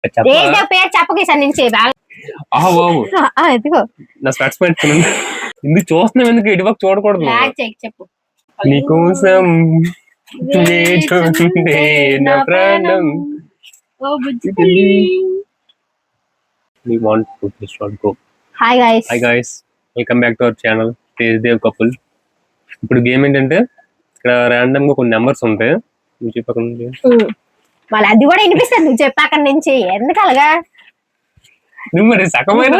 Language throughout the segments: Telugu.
పేరు చెప్పకి సార్ నుంచి బాబు నా స్పెట్స్ పెట్టుకున్నాను. ఇందుకు చూస్తున్నాం, ఎందుకు ఇటువైపు చూడకూడదు. చెప్పు. నీకోసం నా ప్రాణం. Hi guys, welcome back to our channel Tejdev couple. ఇప్పుడు గేమ్ ఏంటంటే, ఇక్కడ ర్యాండమ్ గా కొన్ని నెంబర్స్ ఉంటాయి. నువ్వు చెప్పక మళ్ళీ అది కూడా వినిపిస్తుంది నువ్వు చెప్పాక నుంచి. ఎందుకు అలాగా నువ్వు మరి సగమైన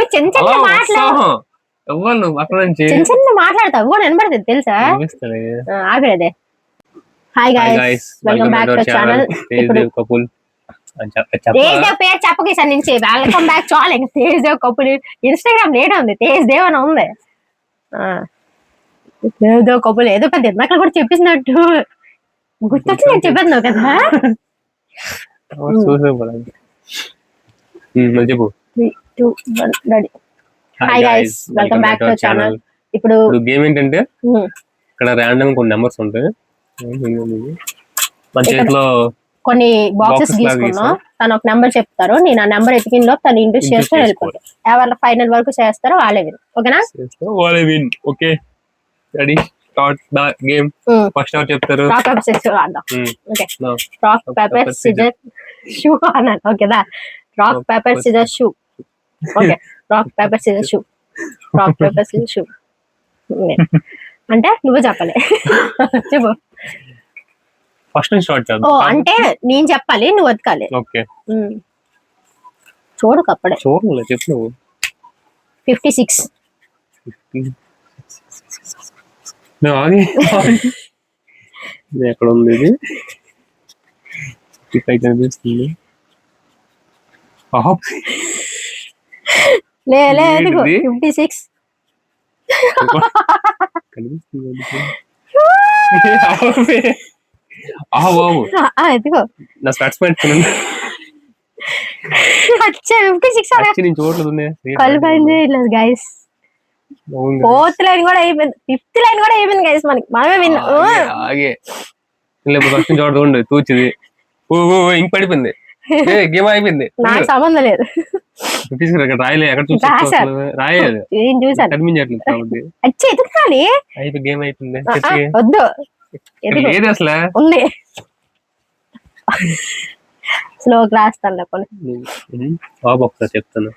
నువ్వు అక్కడ నుంచి చిన్న మాట్లాడతావు కూడా వినపడుతుంది తెలుసా. ఆగలేదే. Hi guys, welcome back to channel Tejdev couple. Tejdev పేరు చెప్పకి సార్ నుంచి వెల్కమ్ బ్యాక్ చాలు. ఇంకా తేజ్దేవ్ కపుల్ ఇన్స్టాగ్రామ్ లేట్ ఉంది, తేజ్దేవ్ అని ఉంది. తేజ్దేవ్ కపుల్ ఏదో పెద్ద ఇందాక కూడా చెప్పేసినట్టు గుర్తొచ్చి నేను చెప్పేస్తున్నావు కదా. చెప్పు. Hi guys, welcome back to channel. ఇప్పుడు గేమ్ ఏంటంటే, ఇక్కడ ర్యాండమ్ కొన్ని నెంబర్స్ ఉంటాయి. మన చేతిలో కొన్ని బాక్సెస్ తీసుకున్నాం. తను ఒక నెంబర్ చెప్తారు, నేను ఆ నెంబర్ ఎతికిన లోపు తను ఇంట్రెస్ట్ చేస్తే వెళ్ళిపోతాను. ఎవరు ఫైనల్ వరకు చేస్తారో వాళ్ళే విన్. ఓకేనా? Okay, ready, start the game. First ఎవరు చెప్తారు? రాక్ పేపర్ సిజర్స్ ఆడదాం. Okay, rock paper scissors shoe అన్నాను. ఓకేనా? Rock paper scissors shoe. Okay, rock paper scissors shoe, rock paper scissors shoe అంటే నువ్వు చెప్పాలి. చెప్పు. ఫస్ట్ నుంచి స్టార్ట్ చేద్దాం. అంటే నేను చెప్పాలి, నువ్వు వెతకాలి. ఓకే, చూడు అప్పుడే. చూడలే, చెప్పు నువ్వు. 56. ఎక్కడ ఉంది ఇది? 55 కనిపిస్తుంది. లేదు 56 కనిపిస్తుంది. నా స్పెట్స్ పెట్టుకున్నాను. 56 చూడలేదు గైస్. 4th లైన్ కూడా అయిపోయింది, 5th లైన్ కూడా అయిపోయింది గైస్. మనమే విన్. ఫస్ట్ చూడండి, తూచిది ఇంక పడిపోయింది. గేమ్ అయిపోయింది, నాకు సంబంధం లేదు. రాయలే, ఎక్కడ చూసి రాయలేదు, కనిపించట్లేదు కాబట్టి గేమ్ అయిపోయింది. వద్దు, ఏది అసలు ఉంది. స్లోగా రాస్తాను ఒకసారి చెప్తాను.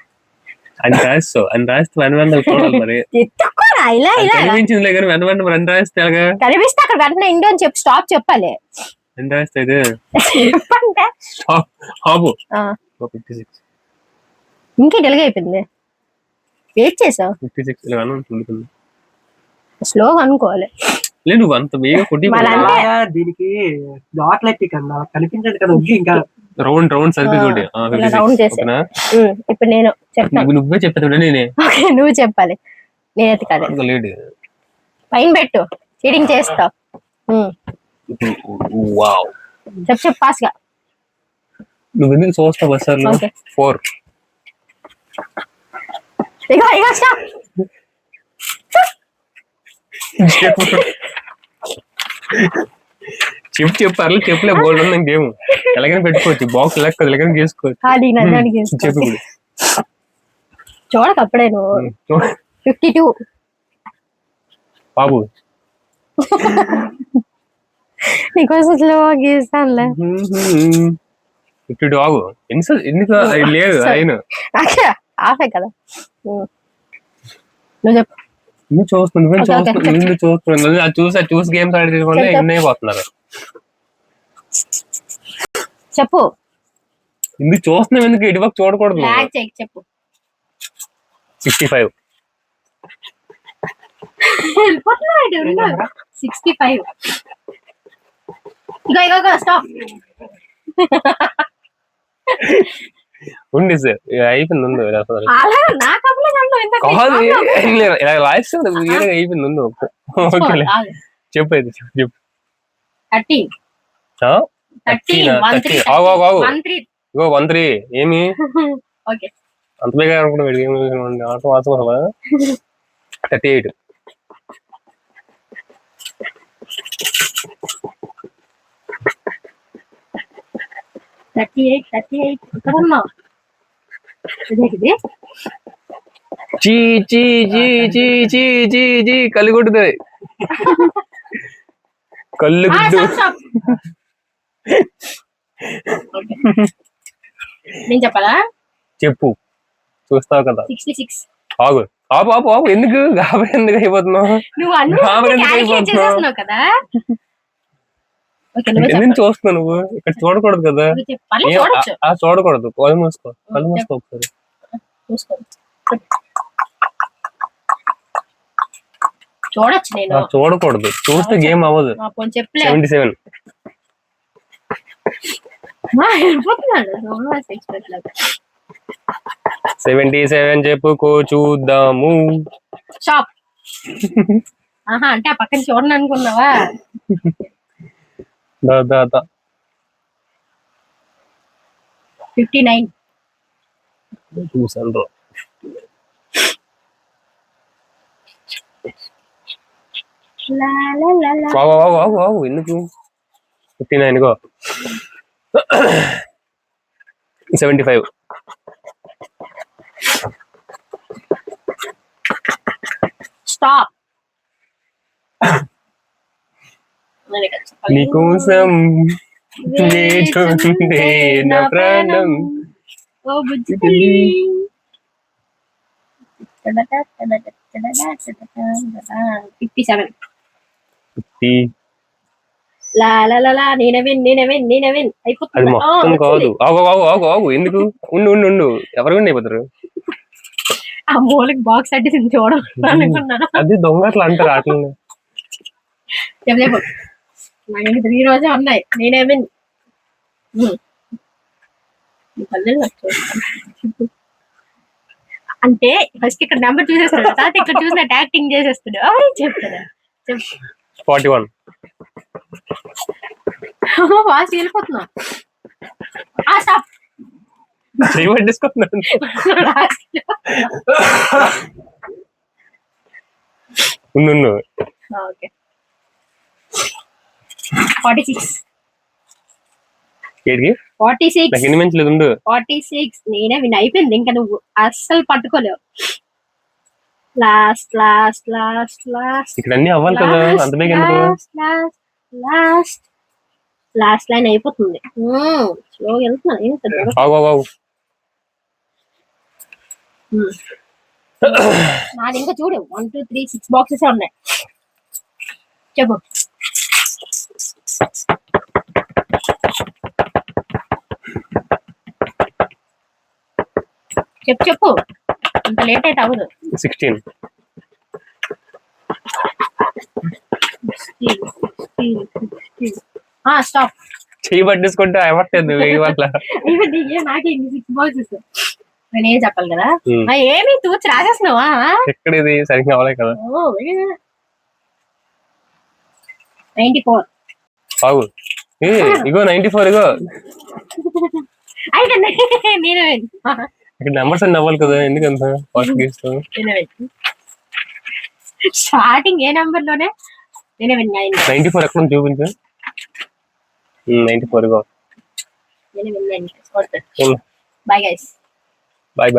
అని రాస్తావు, అని రాస్తే వెనవెంట చూడాలి. మరి కనిపించిందిలే కానీ వెనవెంట మరి అని రాస్తే కనిపిస్తే అక్కడ వెంటనే ఇండియా అని చెప్పి స్టాప్ చెప్పాలి. అని రాస్తే అయితే ఇంకా తెలుగు అయిపోయింది. వెయిట్ చేసావు. 56 స్లోగా అనుకోవాలి. లేదు నువ్వు అంత వేగ కొట్టి దీనికి కనిపించదు కదా. ఇంకా రౌండ్ సర్కిల్ ఇప్పుడు నేను చెప్తాను, నువ్వే చెప్పేది. నేనే నువ్వు చెప్పాలి, నేను ఎత్తుకాలి. పైన పెట్టు, చీటింగ్ చేస్తావు. చెప్పు పాస్ గా. నువ్వు ఎందుకు చూస్తావు? బస్సార్లు 4. చెప్పారు, చెప్పులే బోల్డ్ ఉంది. గేమ్ ఎలాగైనా పెట్టుకోవచ్చు, బాక్స్ లెక్క ఎలాగైనా చేసుకోవచ్చు. చెప్పు చూడక అప్పుడే నువ్వు. 52 బాబు, నీకోసం స్లో గీస్తానులే. 52 బాబు. ఎందుకు లేదు అయిన ఆఫే కదా. నువ్వు చెప్పు. నువ్వు చూస్తున్నావు, చూసి గేమ్స్ ఆడే అయిపోతున్నారు. చెప్పు. ఎందుకు చూస్తున్నావు, ఎందుకు ఇటువైపు చూడకూడదు. చెప్పు. 65. 65. స్టాప్. ఉంది సార్, అయిపోయింది. అయిపోయింది. చెప్పు అయితే చెప్పు. 13 ఏమి అంత బేగా అనుకున్నా. ఆటో వాసమా 38. 38 ఇక్కడ ఉన్నావు. ఇదేంటిది? చీ చీ చీ చీ చీ చీ చీ కళ్ళు కొట్టుతాయి. కళ్ళు గుడ్డు. stop. Okay. నేను చెప్పాలా? చెప్పు, చూస్తావు కదా. 66. ఆగు ఆపు ఆపు ఆపు, ఎందుకు గాబరి ఎందుకు అయిపోతున్నావు? నువ్వు అన్ని క్యాలిక్యులేట్ చేసేస్తున్నావు కదా. ఓకే, నువ్వే ఎందుకు చూస్తున్నావు నువ్వు? ఇక్కడ చూడకూడదు కదా. చెప్పాలి. చూడొచ్చు. చూడకూడదు, కళ్ళు మూసుకో, కళ్ళు మూసుకో ఒకసారి. చూడొచ్చు. నేను చూడకూడదు, చూస్తే గేమ్ అవ్వదు. 77. వెళ్ళిపోతున్నాడు 77 చెప్పుకో చూద్దాము. షాప్. ఆహా, అంటే ఆ పక్కన చూడను అనుకున్నావా? 59. చూసాను. ఎందుకు 59 గో. 75. స్టాప్. నీకోసం వేచుండే నా ప్రాణం. ఓ బుజ్జి. 57. నేనవిన్ అయిపోతుంది. అది మొత్తం కాదు. ఆగు ఎందుకు? ఉండు ఎవరు అయిపోతారు? ఆ మూలకి బాక్స్ అడ్డి చూడాలనుకున్నాను. అది దొంగ అట్లా అంటారు అట్లనే. చెప్పు. నాకు 3 రోజే ఉన్నాయి. నేనేమిన్. అంటే ఫస్ట్ ఇక్కడ నెంబర్ చూసేస్తాడు, తర్వాత ఇక్కడ చూసినట్టు యాక్టింగ్ చేసేస్తాడు. చెప్తాడు. 41. ఫాస్ట్ వెళ్ళిపోతున్నా. ఓకే. 46. 46. ఎన్ని మంచి ఉండు. 46. నేనే విన్ అయిపోయింది. ఇంకా నువ్వు అస్సలు పట్టుకోలేవు. లాస్ట్ ఇక్కడ అన్ని అవ్వాలి కదా. అంత లాస్ట్ లైన్ అయిపోతుంది. స్లోగా వెళ్తున్నా. నాది ఇంకా చూడు 1 2 3 6 బాక్సెస్ ఉన్నాయి. చెప్పు. చెప్పు. ఇంత లేట్ అయితే అవ్వదు. 16. స్టాప్. చెయ్యి పట్టేసుకుంటే అవ్వట్లేదు. నాకే 6 బాక్సెస్. నేనేం చెప్పాలి కదా. ఏమి తూచి రాసేస్తున్నావా? ఎక్కడ ఇది సరిగ్గా అవ్వలేదు కదా. 94. ఆగు. ఇగో 94. ఇగో నేను ఇక్కడ నెంబర్స్ అన్ని అవ్వాలి కదా. ఎందుకంత ఫాస్ట్ గీస్తావు? స్టార్టింగ్ ఏ నెంబర్ లోనే 94 ఎక్కడ చూపించు. 94. Bye guys. బాయ్.